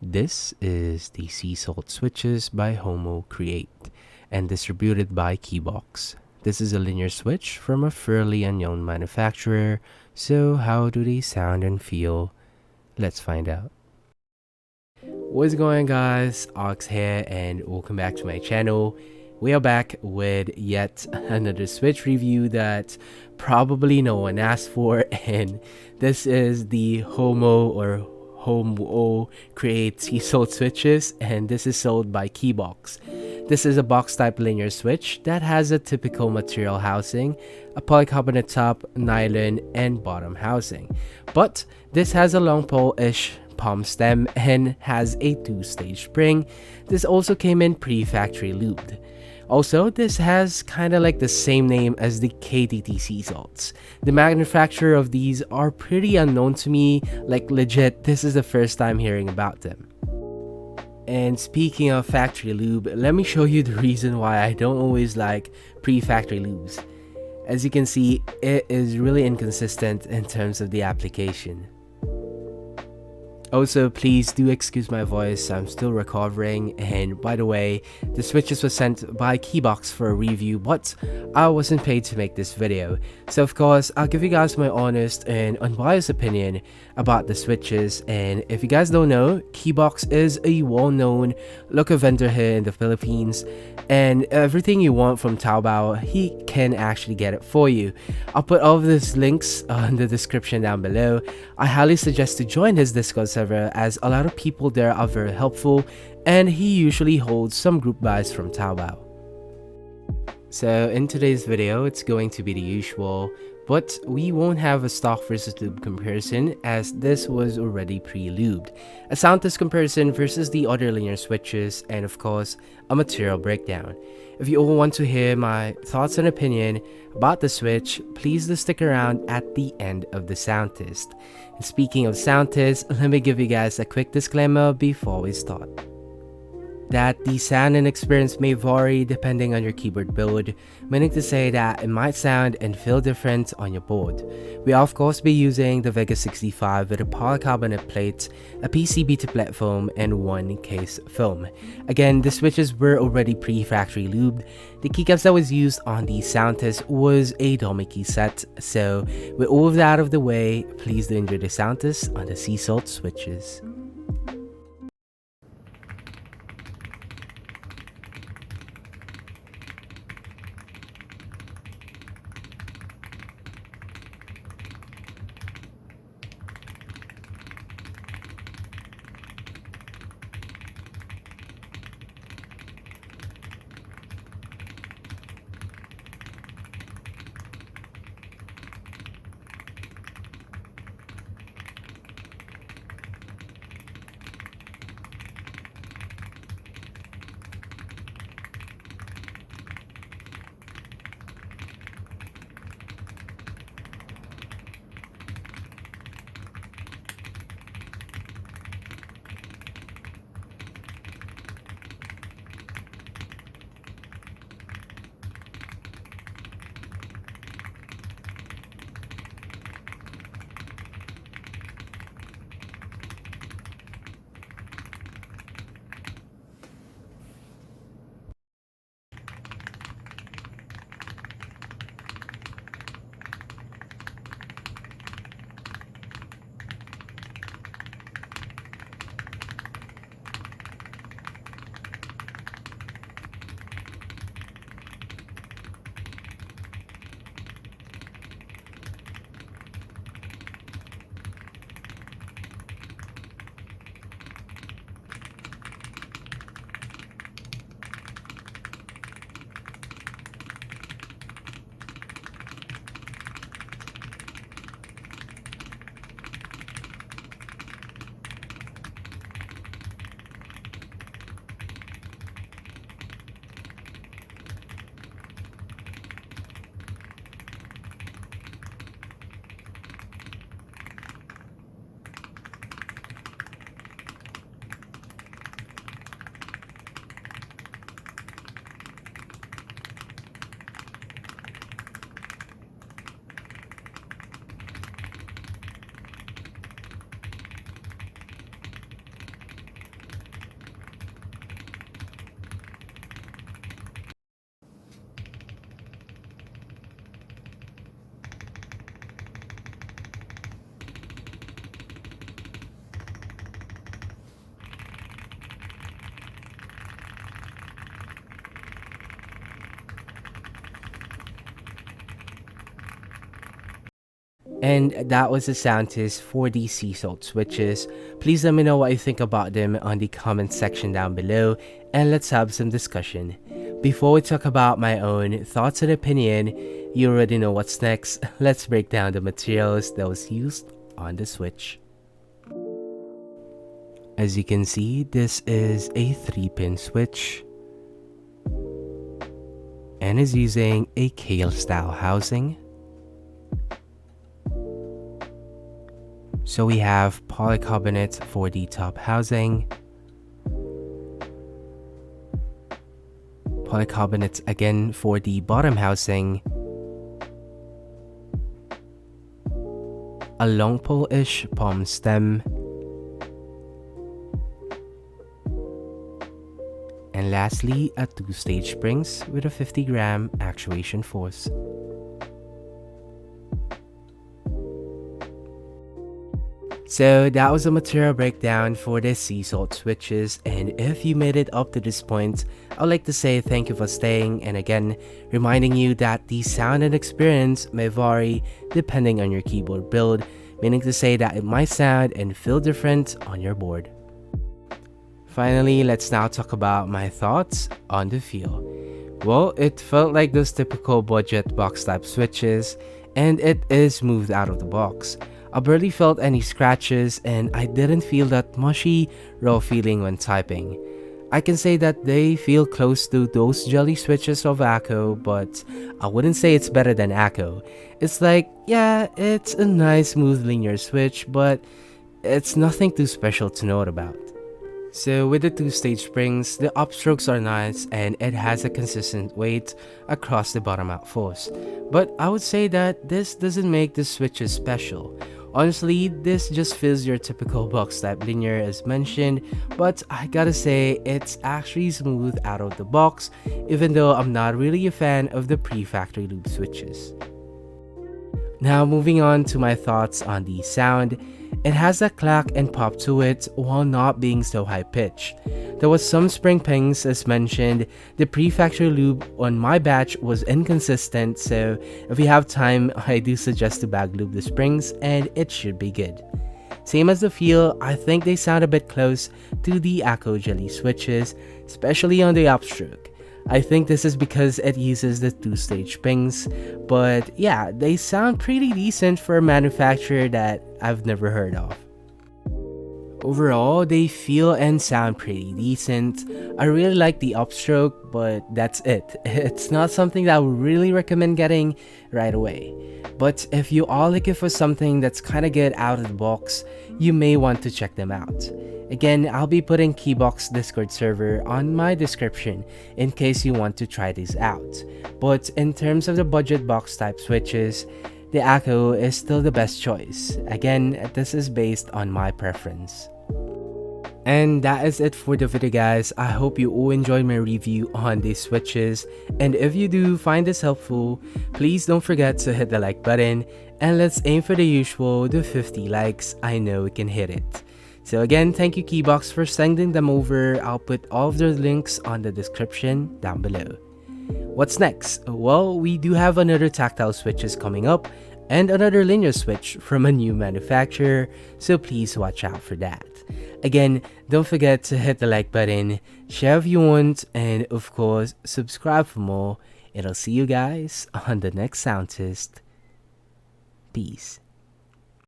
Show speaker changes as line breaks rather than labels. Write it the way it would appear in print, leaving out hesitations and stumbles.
This is the Sea Salt Switches by Homo Create and distributed by Keybox. This is a linear switch from a fairly unknown manufacturer, so how do they sound and feel? Let's find out. What's going on, guys? Ox here and welcome back to my channel. We are back with yet another Switch review that probably no one asked for, and this is the Homo Create Sea Salt Switches, and this is sold by Keybox. This is a box type linear switch that has a typical material housing, a polycarbonate top, nylon, and bottom housing. But this has a long pole-ish palm stem and has a 2-stage spring. This also came in pre-factory lubed. Also, this has kinda like the same name as the KTT sea salts. The manufacturer of these are pretty unknown to me, like legit, this is the first time hearing about them. And speaking of factory lube, let me show you the reason why I don't always like pre-factory lubes. As you can see, it is really inconsistent in terms of the application. Also, please do excuse my voice, I'm still recovering, and by the way, the switches were sent by Keybox for a review, but I wasn't paid to make this video. So of course, I'll give you guys my honest and unbiased opinion about the switches. And if you guys don't know, Keybox is a well-known local vendor here in the Philippines, and everything you want from Taobao, he can actually get it for you. I'll put all of these links in the description down below. I highly suggest to join his Discord server, as a lot of people there are very helpful, and he usually holds some group buys from Taobao. So in today's video, it's going to be the usual, but we won't have a stock versus lube comparison, as this was already pre-lubed, a Soundtest comparison versus the other linear switches, and of course, a material breakdown. If you all want to hear my thoughts and opinion about the switch, please do stick around at the end of the sound test. And speaking of sound test, let me give you guys a quick disclaimer before we start. That the sound and experience may vary depending on your keyboard build, meaning to say that it might sound and feel different on your board. We of course be using the Vega 65 with a polycarbonate plate, a PCB to platform, and one case film. Again, the switches were already pre-factory lubed. The keycaps that was used on the Soundtest was a dummy key set. So with all of that out of the way, please do enjoy the Soundtest on the Sea Salt switches. And that was the Soundtest for the sea salt switches. Please let me know what you think about them on the comment section down below, and let's have some discussion. Before we talk about my own thoughts and opinion, you already know what's next. Let's break down the materials that was used on the switch. As you can see, this is a 3-pin switch and is using a Kale style housing. So we have polycarbonate for the top housing, polycarbonate again for the bottom housing, a long pole-ish palm stem, and lastly a 2-stage springs with a 50-gram actuation force. So that was a material breakdown for the sea salt switches, and if you made it up to this point, I'd like to say thank you for staying, and again reminding you that the sound and experience may vary depending on your keyboard build, meaning to say that it might sound and feel different on your board. Finally, let's now talk about my thoughts on the feel. Well, it felt like those typical budget box type switches, and it is smooth out of the box. I barely felt any scratches, and I didn't feel that mushy, raw feeling when typing. I can say that they feel close to those jelly switches of Akko, but I wouldn't say it's better than Akko. It's like, yeah, it's a nice smooth linear switch, but it's nothing too special to note about. So with the 2-stage springs, the upstrokes are nice and it has a consistent weight across the bottom out force. But I would say that this doesn't make the switches special. Honestly, this just feels your typical box type linear as mentioned, but I gotta say it's actually smooth out of the box, even though I'm not really a fan of the pre-factory loop switches. Now moving on to my thoughts on the sound. It has a clack and pop to it while not being so high pitched. There was some spring pings as mentioned. The pre-factory loop on my batch was inconsistent, so if you have time, I do suggest to bag loop the springs and it should be good. Same as the feel, I think they sound a bit close to the Akko jelly switches, especially on the upstroke. I think this is because it uses the 2-stage pings, but yeah, they sound pretty decent for a manufacturer that I've never heard of. Overall, they feel and sound pretty decent. I really like the upstroke, but that's it. It's not something that I would really recommend getting right away. But if you are looking for something that's kinda good out of the box, you may want to check them out. Again, I'll be putting Keybox Discord server on my description in case you want to try these out. But in terms of the budget box type switches, the Akko is still the best choice. Again, this is based on my preference. And that is it for the video, guys. I hope you all enjoyed my review on these switches, and if you do find this helpful, please don't forget to hit the like button, and let's aim for the usual, the 50 likes. I know we can hit it. So again, thank you Keybox for sending them over. I'll put all of their links on the description down below. What's next? Well, we do have another tactile switches coming up and another linear switch from a new manufacturer, so please watch out for that. Again, don't forget to hit the like button, share if you want, and of course, subscribe for more. And I'll see you guys on the next sound test. Peace.